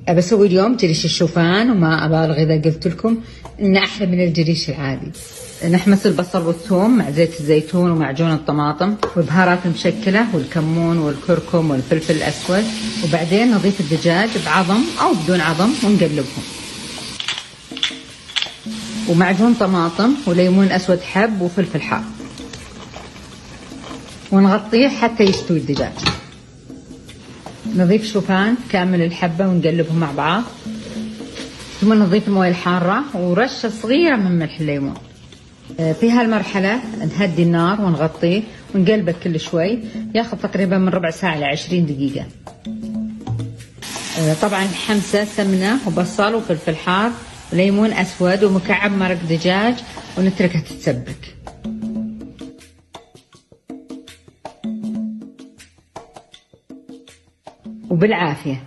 بسوي اليوم جريش الشوفان، وما أبالغ إذا قلت لكم إنه أحلى من الجريش العادي. نحمص البصل والثوم مع زيت الزيتون ومعجون الطماطم والبهارات المشكلة والكمون والكركم والفلفل الأسود، وبعدين نضيف الدجاج بعظم أو بدون عظم ونقلبهم، ومعجون طماطم وليمون أسود حب وفلفل حار، ونغطيه حتى يستوي الدجاج. نضيف شوفان كامل الحبة ونقلبهم مع بعض، ثم نضيف الموية الحارة ورشة صغيرة من ملح الليمون. في هالمرحلة نهدي النار ونغطيه ونقلبه كل شوي، ياخذ تقريبا من ربع ساعة إلى 20 دقيقة. طبعا حمسة سمنة وبصل وفلفل حار وليمون أسود ومكعب مرق دجاج، ونتركها تتسبك. وبالعافية.